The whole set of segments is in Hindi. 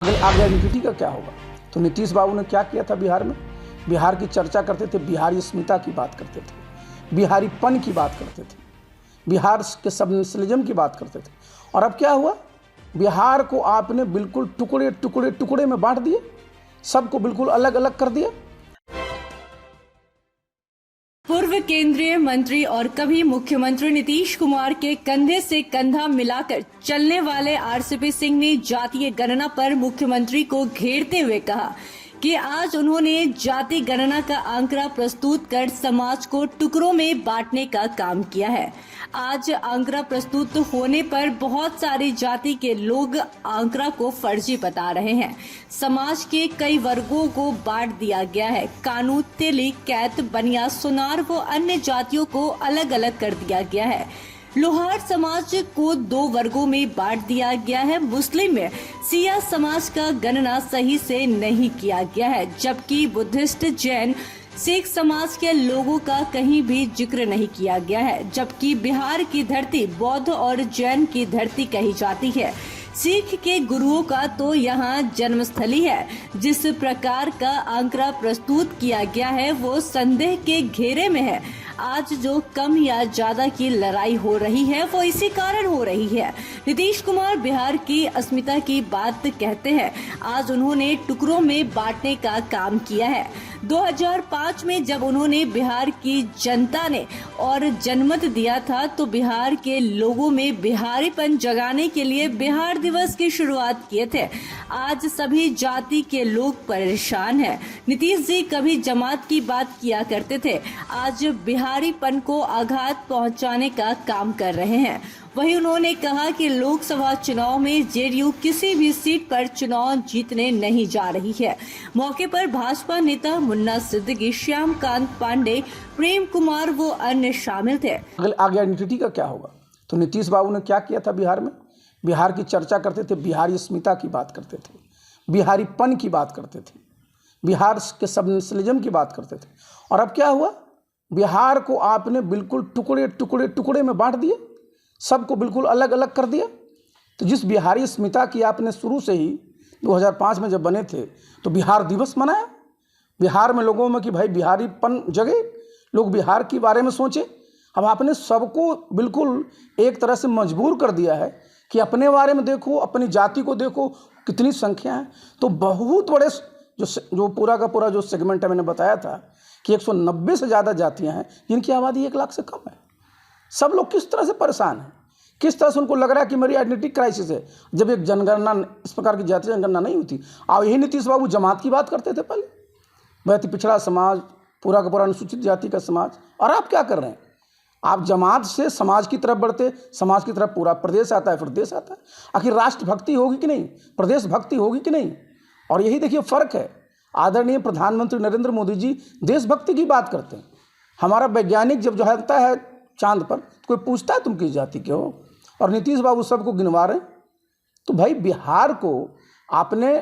अगर आगे आइडेंटिटी का क्या होगा? तो नीतीश बाबू ने क्या किया था बिहार में? बिहार की चर्चा करते थे, बिहारी अस्मिता की बात करते थे, बिहारीपन की बात करते थे, बिहार के सब नेशनलिज्म की बात करते थे। और अब क्या हुआ? बिहार को आपने बिल्कुल टुकड़े टुकड़े टुकड़े में बांट दिए, सबको बिल्कुल अलग अलग कर दिया। पूर्व केंद्रीय मंत्री और कभी मुख्यमंत्री नीतीश कुमार के कंधे से कंधा मिलाकर चलने वाले आरसीपी सिंह ने जातीय गणना पर मुख्यमंत्री को घेरते हुए कहा कि आज उन्होंने जाति गणना का आंकड़ा प्रस्तुत कर समाज को टुकड़ों में बांटने का काम किया है। आज आंकड़ा प्रस्तुत होने पर बहुत सारी जाति के लोग आंकड़ा को फर्जी बता रहे हैं। समाज के कई वर्गों को बांट दिया गया है। कानू, तेली, कैत, बनिया, सुनार व अन्य जातियों को अलग अलग कर दिया गया है। लोहार समाज को 2 वर्गों में बांट दिया गया है। मुस्लिम में सिया समाज का गणना सही से नहीं किया गया है, जबकि बुद्धिस्ट, जैन, सिख समाज के लोगों का कहीं भी जिक्र नहीं किया गया है। जबकि बिहार की धरती बौद्ध और जैन की धरती कही जाती है। सिख के गुरुओं का तो यहाँ जन्मस्थली है। जिस प्रकार का आंकड़ा प्रस्तुत किया गया है वो संदेह के घेरे में है। आज जो कम या ज्यादा की लड़ाई हो रही है वो इसी कारण हो रही है। नीतीश कुमार बिहार की अस्मिता की बात कहते हैं। आज उन्होंने टुकड़ों में बांटने का काम किया है। 2005 में जब उन्होंने बिहार की जनता ने और जनमत दिया था तो बिहार के लोगों में बिहारीपन जगाने के लिए बिहार दिवस की शुरुआत किए थे। आज सभी जाति के लोग परेशान हैं। नीतीश जी कभी जमात की बात किया करते थे, आज बिहारीपन को आघात पहुंचाने का काम कर रहे हैं। वहीं उन्होंने कहा कि लोकसभा चुनाव में जेडीयू किसी भी सीट पर चुनाव जीतने नहीं जा रही है। मौके पर भाजपा नेता मुन्ना सिद्दीकी, श्यामकांत पांडे, प्रेम कुमार वो अन्य शामिल थे। आगे आइडेंटिटी का क्या होगा? तो नीतीश बाबू ने क्या किया था बिहार में? बिहार की चर्चा करते थे, बिहारी अस्मिता की बात करते थे, बिहारीपन की बात करते थे, बिहार के सब नेशनलिज्म की बात करते थे। और अब क्या हुआ? बिहार को आपने बिल्कुल टुकड़े टुकड़े टुकड़े में बांट दिए, सबको बिल्कुल अलग अलग कर दिया। तो जिस बिहारी अस्मिता की आपने शुरू से ही 2005 में जब बने थे तो बिहार दिवस मनाया, बिहार में लोगों में कि भाई बिहारीपन जगे, लोग बिहार के बारे में सोचें। अब आपने सबको बिल्कुल एक तरह से मजबूर कर दिया है कि अपने बारे में देखो, अपनी जाति को देखो, कितनी संख्या है। तो बहुत बड़े जो पूरा का पूरा जो सेगमेंट है, मैंने बताया था कि 190 से ज़्यादा जातियाँ हैं जिनकी आबादी 1 लाख से कम है। सब लोग किस तरह से परेशान हैं, किस तरह से उनको लग रहा है कि मेरी आइडेंटिटी क्राइसिस है, जब एक जनगणना इस प्रकार की जातीय जनगणना नहीं होती। और यही नीतीश बाबू जमात की बात करते थे पहले, बहुत ही पिछड़ा समाज, पूरा का पूरा अनुसूचित जाति का समाज। और आप क्या कर रहे हैं? आप जमात से समाज की तरफ बढ़ते, समाज की तरफ पूरा प्रदेश आता है, फिर देश आता है। आखिर राष्ट्रभक्ति होगी कि नहीं, प्रदेश भक्ति होगी कि नहीं? और यही देखिए फ़र्क है। आदरणीय प्रधानमंत्री नरेंद्र मोदी जी देशभक्ति की बात करते हैं। हमारा वैज्ञानिक जब जाता है चांद पर, कोई पूछता है तुम किस जाति के हो? और नीतीश बाबू सबको गिनवा रहे हैं। तो भाई बिहार को आपने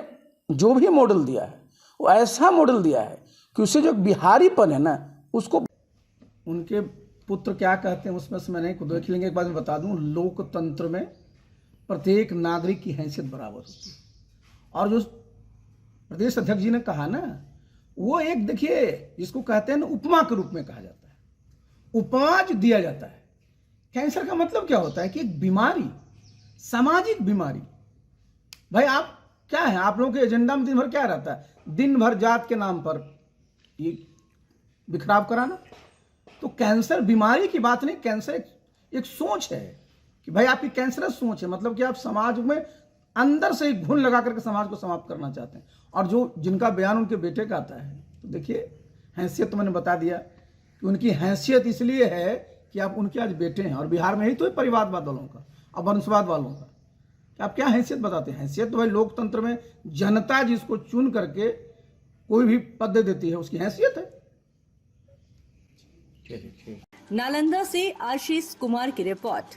जो भी मॉडल दिया है वो ऐसा मॉडल दिया है कि उससे जो बिहारीपन है ना, उसको उनके पुत्र क्या कहते हैं उसमें से मैं नहीं खुद देख लेंगे। एक बात मैं बता दूं, लोकतंत्र में प्रत्येक नागरिक की हैसियत बराबर होती है। और जो प्रदेश अध्यक्ष जी ने कहा ना, वो एक देखिए जिसको कहते हैं ना उपमा के रूप में कहा जाता है, उपमा जो दिया जाता है। कैंसर का मतलब क्या होता है कि एक बीमारी, सामाजिक बीमारी। भाई आप क्या है, आप लोगों के एजेंडा में दिन भर क्या रहता है? दिन भर जात के नाम पर ये बिखराव कराना। तो कैंसर बीमारी की बात नहीं, कैंसर एक सोच है कि भाई आपकी कैंसरस सोच है, मतलब कि आप समाज में अंदर से एक घुन लगा करके समाज को समाप्त करना चाहते हैं। और जो जिनका बयान उनके बेटे का आता है, तो देखिए हैसियत तो मैंने बता दिया कि उनकी हैसियत इसलिए है कि आप उनके आज बेटे हैं। और बिहार में ही तो परिवारवाद वालों का और वंशवाद वालों का कि आप क्या हैसियत बताते हैं? हैसियत तो भाई लोकतंत्र में जनता जिसको चुन करके कोई भी पद दे देती है उसकी हैसियत है। नालंदा से आशीष कुमार की रिपोर्ट।